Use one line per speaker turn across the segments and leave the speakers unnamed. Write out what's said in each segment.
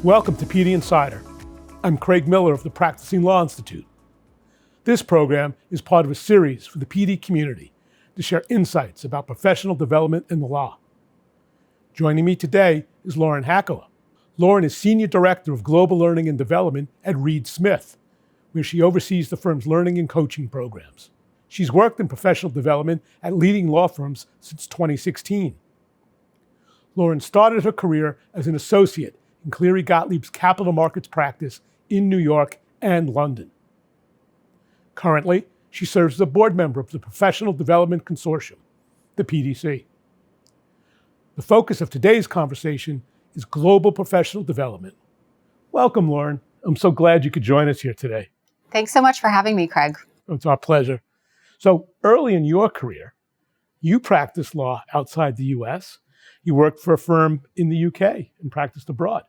Welcome to PD Insider. I'm Craig Miller of the Practising Law Institute. This program is part of a series for the PD community to share insights about professional development in the law. Joining me today is Lauren Hakala. Lauren is Senior Director of Global Learning and Development at Reed Smith, where she oversees the firm's learning and coaching programs. She's worked in professional development at leading law firms since 2016. Lauren started her career as an associate in Cleary Gottlieb's capital markets practice in New York and London. Currently, she serves as a board member of the Professional Development Consortium, the PDC. The focus of today's conversation is global professional development. Welcome, Lauren. I'm so glad you could join us here today.
Thanks so much for having me, Craig.
It's our pleasure. So early in your career, you practiced law outside the U.S. You worked for a firm in the UK and practiced abroad.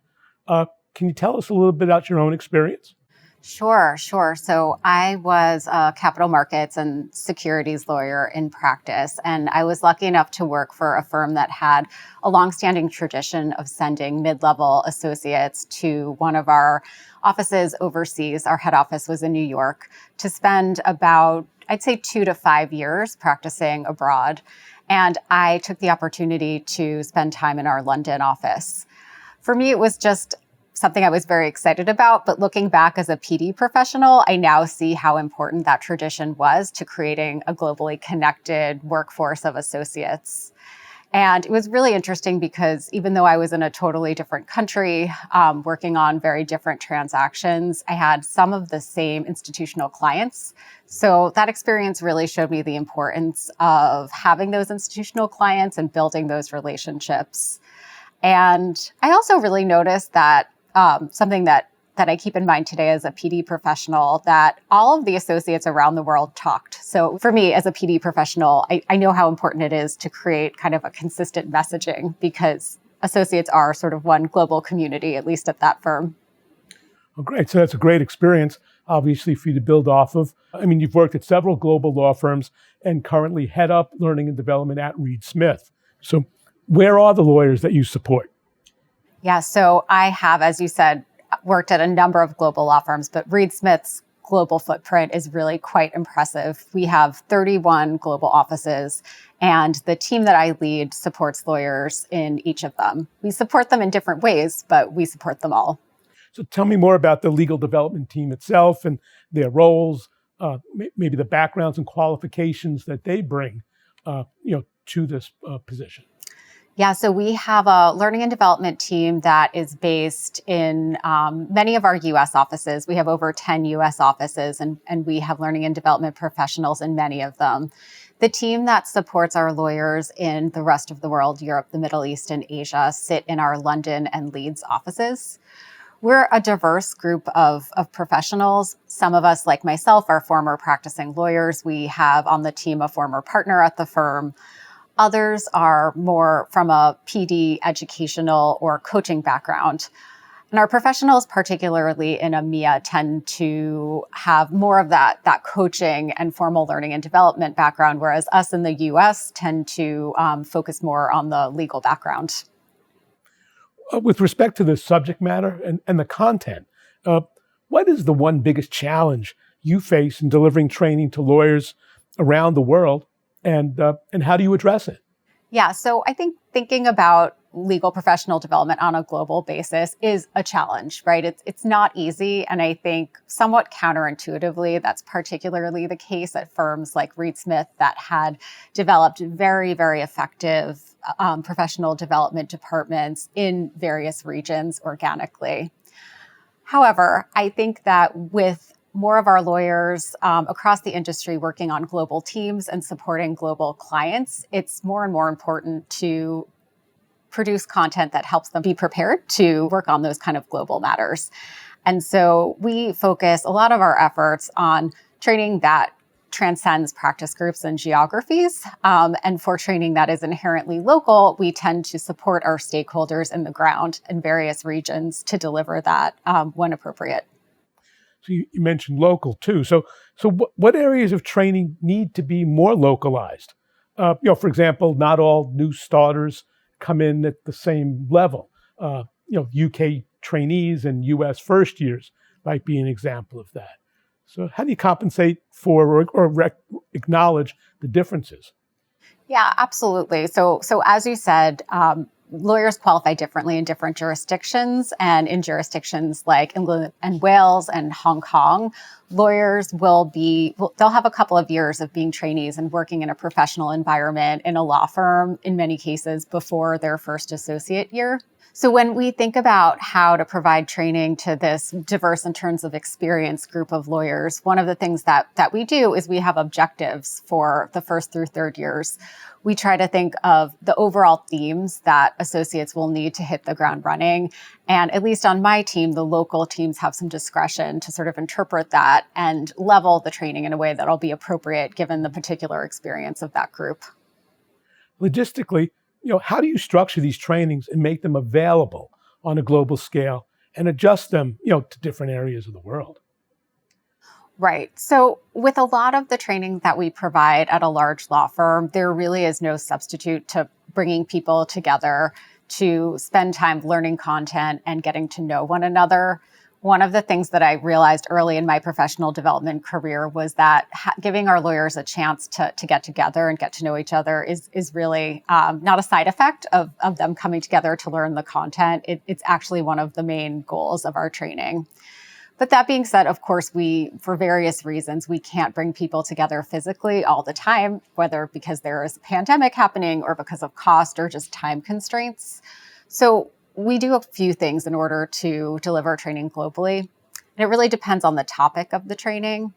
Can you tell us a little bit about your own experience?
Sure. So I was a capital markets and securities lawyer in practice, and I was lucky enough to work for a firm that had a longstanding tradition of sending mid-level associates to one of our offices overseas. Our head office was in New York, to spend about, I'd say, 2 to 5 years practicing abroad. And I took the opportunity to spend time in our London office. For me, it was just something I was very excited about, but looking back as a PD professional, I now see how important that tradition was to creating a globally connected workforce of associates. And it was really interesting because even though I was in a totally different country, working on very different transactions, I had some of the same institutional clients. So that experience really showed me the importance of having those institutional clients and building those relationships. And I also really noticed that something that I keep in mind today as a PD professional, that all of the associates around the world talked. So for me as a PD professional, I know how important it is to create kind of a consistent messaging because associates are sort of one global community, at least at that firm.
Oh, great. So that's a great experience, obviously, for you to build off of. I mean, you've worked at several global law firms and currently head up learning and development at Reed Smith. So where are the lawyers that you support?
Yeah, so I have, as you said, worked at a number of global law firms, but Reed Smith's global footprint is really quite impressive. We have 31 global offices, and the team that I lead supports lawyers in each of them. We support them in different ways, but we support them all.
So tell me more about the legal development team itself and their roles, maybe the backgrounds and qualifications that they bring, to this position.
Yeah, so we have a learning and development team that is based in many of our U.S. offices. We have over 10 U.S. offices, and we have learning and development professionals in many of them. The team that supports our lawyers in the rest of the world, Europe, the Middle East, and Asia, sit in our London and Leeds offices. We're a diverse group of professionals. Some of us, like myself, are former practicing lawyers. We have on the team a former partner at the firm. Others are more from a PD educational or coaching background. And our professionals, particularly in EMEA, tend to have more of that coaching and formal learning and development background, whereas us in the US tend to focus more on the legal background.
With respect to the subject matter and the content, what is the one biggest challenge you face in delivering training to lawyers around the world? And how do you address it?
Yeah, so I think thinking about legal professional development on a global basis is a challenge, right? It's not easy. And I think somewhat counterintuitively, that's particularly the case at firms like Reed Smith that had developed very, very effective professional development departments in various regions organically. However, I think that with more of our lawyers across the industry working on global teams and supporting global clients, it's more and more important to produce content that helps them be prepared to work on those kind of global matters. And so we focus a lot of our efforts on training that transcends practice groups and geographies. And for training that is inherently local, we tend to support our stakeholders in the ground in various regions to deliver that when appropriate.
So you mentioned local too. So what areas of training need to be more localized? For example, not all new starters come in at the same level. UK trainees and U.S. first years might be an example of that. So how do you compensate for or acknowledge the differences?
Yeah, absolutely. So as you said, lawyers qualify differently in different jurisdictions, and in jurisdictions like England and Wales and Hong Kong, lawyers they'll have a couple of years of being trainees and working in a professional environment in a law firm, in many cases before their first associate year. So when we think about how to provide training to this diverse in terms of experience group of lawyers, one of the things that we do is we have objectives for the first through third years. We try to think of the overall themes that associates will need to hit the ground running. And at least on my team, the local teams have some discretion to sort of interpret that and level the training in a way that'll be appropriate given the particular experience of that group.
Logistically, how do you structure these trainings and make them available on a global scale and adjust them, to different areas of the world?
Right. So with a lot of the training that we provide at a large law firm, there really is no substitute to bringing people together to spend time learning content and getting to know one another. One of the things that I realized early in my professional development career was that giving our lawyers a chance to get together and get to know each other is really not a side effect of them coming together to learn the content. It's actually one of the main goals of our training. But that being said, of course, for various reasons, we can't bring people together physically all the time, whether because there is a pandemic happening or because of cost or just time constraints. So we do a few things in order to deliver training globally. And it really depends on the topic of the training.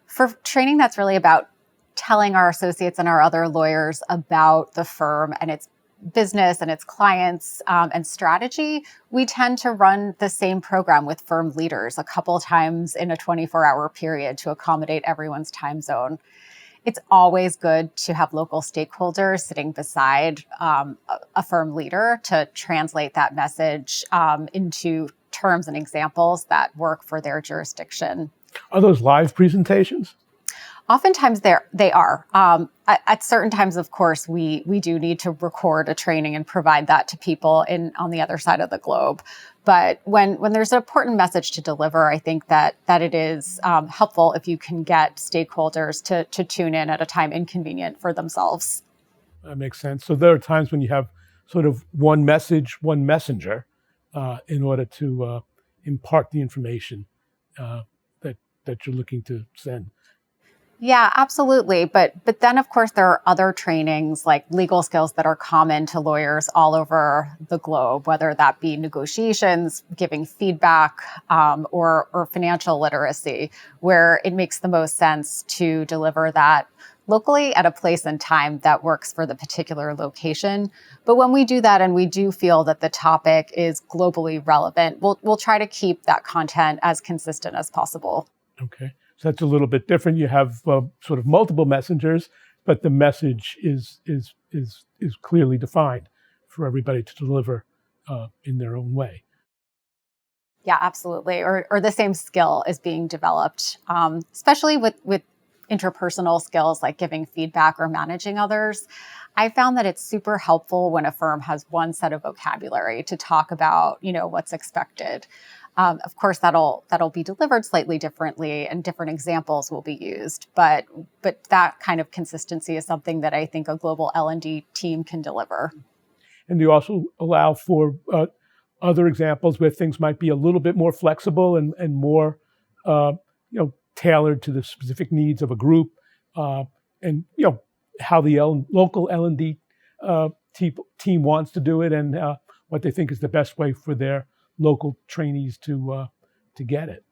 For training that's really about telling our associates and our other lawyers about the firm and its business and its clients and strategy, we tend to run the same program with firm leaders a couple times in a 24-hour period to accommodate everyone's time zone. It's always good to have local stakeholders sitting beside a firm leader to translate that message into terms and examples that work for their jurisdiction.
Are those live presentations?
Oftentimes they are. At certain times, of course, we do need to record a training and provide that to people on the other side of the globe. But when there's an important message to deliver, I think that it is helpful if you can get stakeholders to tune in at a time inconvenient for themselves.
That makes sense. So there are times when you have sort of one message, one messenger, in order to impart the information that you're looking to send.
Yeah, absolutely. But then, of course, there are other trainings like legal skills that are common to lawyers all over the globe, whether that be negotiations, giving feedback, or financial literacy, where it makes the most sense to deliver that locally at a place and time that works for the particular location. But when we do that and we do feel that the topic is globally relevant, we'll try to keep that content as consistent as possible.
Okay. So that's a little bit different. You have sort of multiple messengers, but the message is clearly defined for everybody to deliver in their own way.
Yeah, absolutely. Or the same skill is being developed, especially with interpersonal skills like giving feedback or managing others. I found that it's super helpful when a firm has one set of vocabulary to talk about, what's expected. Of course, that'll be delivered slightly differently and different examples will be used. But that kind of consistency is something that I think a global L&D team can deliver.
And you also allow for other examples where things might be a little bit more flexible and more tailored to the specific needs of a group, and how the local L&D team wants to do it, and what they think is the best way for their local trainees to get it.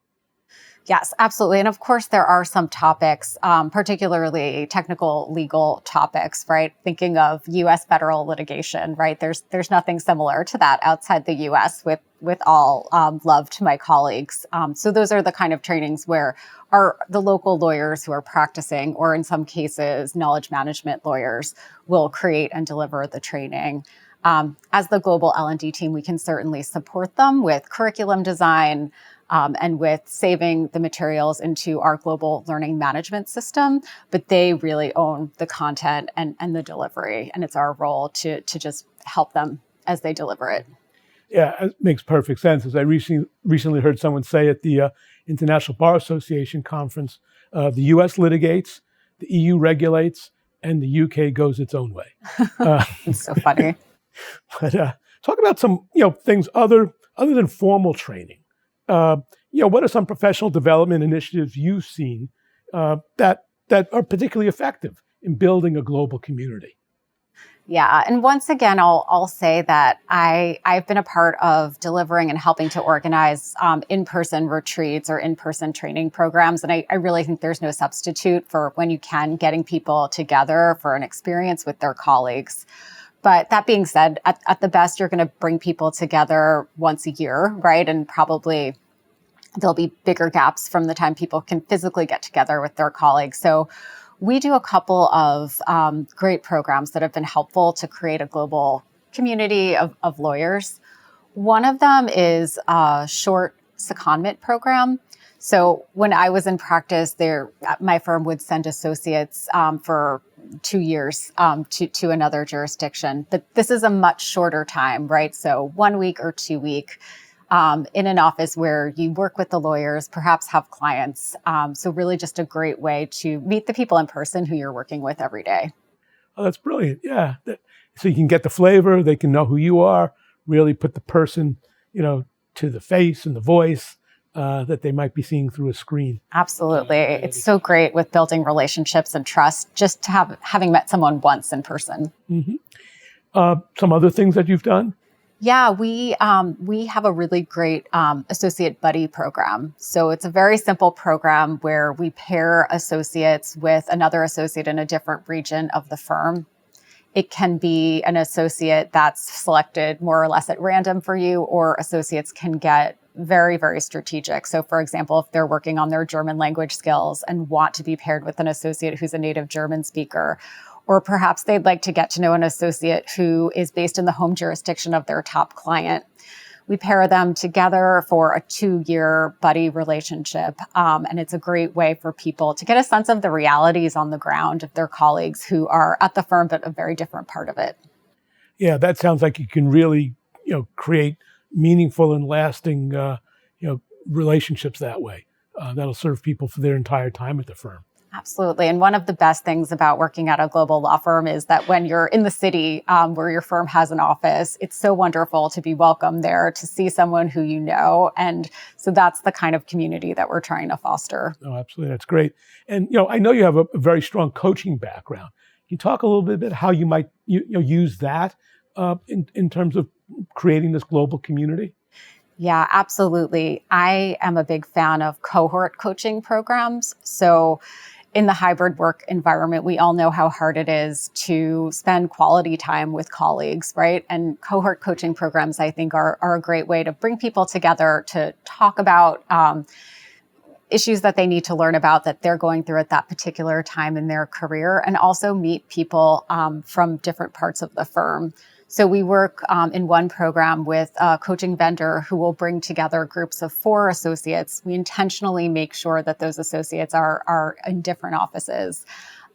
Yes, absolutely. And of course, there are some topics, particularly technical legal topics, right? Thinking of U.S. federal litigation, right? There's nothing similar to that outside the U.S. with all love to my colleagues. So those are the kind of trainings where the local lawyers who are practicing, or in some cases, knowledge management lawyers, will create and deliver the training. As the global L&D team, we can certainly support them with curriculum design, and with saving the materials into our global learning management system, but they really own the content and the delivery, and it's our role to just help them as they deliver it.
Yeah, it makes perfect sense. As I recently heard someone say at the International Bar Association conference, the U.S. litigates, the EU regulates, and the UK goes its own way.
It's so funny.
But talk about some things other than formal training. What are some professional development initiatives you've seen that are particularly effective in building a global community?
Yeah. And once again, I'll say that I've been a part of delivering and helping to organize in-person retreats or in-person training programs. And I really think there's no substitute for when you can getting people together for an experience with their colleagues. But that being said, at the best, you're going to bring people together once a year, right? And probably there'll be bigger gaps from the time people can physically get together with their colleagues. So we do a couple of great programs that have been helpful to create a global community of lawyers. One of them is a short secondment program. So when I was in practice, my firm would send associates for 2 years to another jurisdiction. But this is a much shorter time, right? So 1 week or 2 week. In an office where you work with the lawyers, perhaps have clients. So really just a great way to meet the people in person who you're working with every day.
Oh, that's brilliant. Yeah. So you can get the flavor, they can know who you are, really put the person, to the face and the voice that they might be seeing through a screen.
Absolutely. It's so great with building relationships and trust, just to having met someone once in person.
Mm-hmm. Some other things that you've done?
Yeah, we have a really great associate buddy program. So it's a very simple program where we pair associates with another associate in a different region of the firm. It can be an associate that's selected more or less at random for you, or associates can get very, very strategic. So for example, if they're working on their German language skills and want to be paired with an associate who's a native German speaker, or perhaps they'd like to get to know an associate who is based in the home jurisdiction of their top client. We pair them together for a 2-year buddy relationship. And it's a great way for people to get a sense of the realities on the ground of their colleagues who are at the firm, but a very different part of it.
Yeah, that sounds like you can really, create meaningful and lasting, relationships that way. That'll serve people for their entire time at the firm.
Absolutely. And one of the best things about working at a global law firm is that when you're in the city where your firm has an office, it's so wonderful to be welcomed there, to see someone who you know. And so that's the kind of community that we're trying to foster.
Oh, absolutely. That's great. And, I know you have a very strong coaching background. Can you talk a little bit about how you might use that in terms of creating this global community?
Yeah, absolutely. I am a big fan of cohort coaching programs. So in the hybrid work environment, we all know how hard it is to spend quality time with colleagues, right? And cohort coaching programs, I think, are a great way to bring people together to talk about issues that they need to learn about that they're going through at that particular time in their career, and also meet people from different parts of the firm. So we work in one program with a coaching vendor who will bring together groups of 4 associates. We intentionally make sure that those associates are in different offices.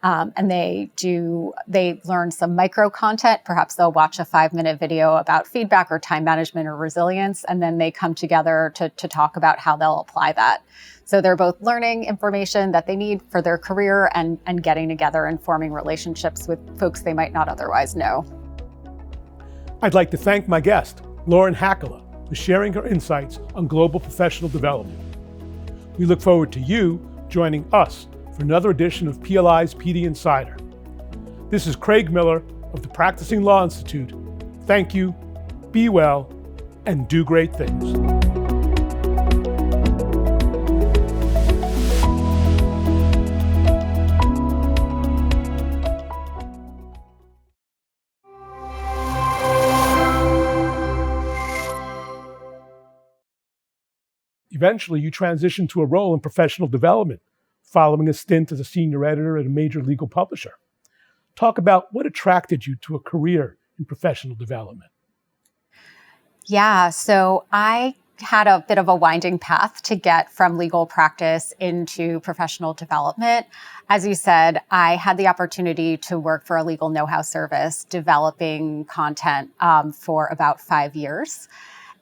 And they learn some micro content. Perhaps they'll watch a 5-minute video about feedback or time management or resilience, and then they come together to talk about how they'll apply that. So they're both learning information that they need for their career and getting together and forming relationships with folks they might not otherwise know.
I'd like to thank my guest, Lauren Hakala, for sharing her insights on global professional development. We look forward to you joining us for another edition of PLI's PD Insider. This is Craig Miller of the Practising Law Institute. Thank you, be well, and do great things. Eventually, you transitioned to a role in professional development, following a stint as a senior editor at a major legal publisher. Talk about what attracted you to a career in professional development.
Yeah, so I had a bit of a winding path to get from legal practice into professional development. As you said, I had the opportunity to work for a legal know-how service, developing content for about 5 years.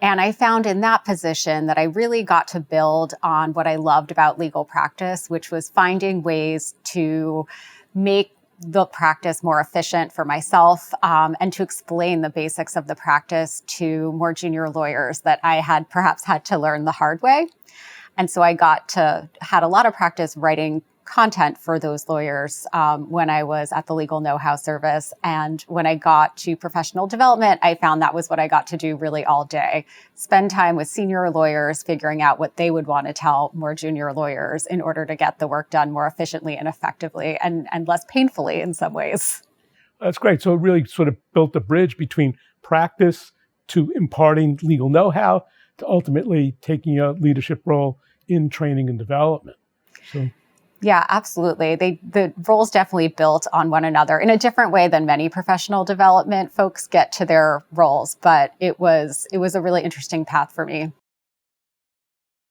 And I found in that position that I really got to build on what I loved about legal practice, which was finding ways to make the practice more efficient for myself, and to explain the basics of the practice to more junior lawyers that I had perhaps had to learn the hard way. And so I had a lot of practice writing content for those lawyers when I was at the Legal Know-How Service. And when I got to professional development, I found that was what I got to do really all day. Spend time with senior lawyers, figuring out what they would want to tell more junior lawyers in order to get the work done more efficiently and effectively and less painfully in some ways.
That's great. So it really sort of built a bridge between practice to imparting legal know-how to ultimately taking a leadership role in training and development. So.
Yeah, absolutely. The roles definitely built on one another in a different way than many professional development folks get to their roles, but it was a really interesting path for me.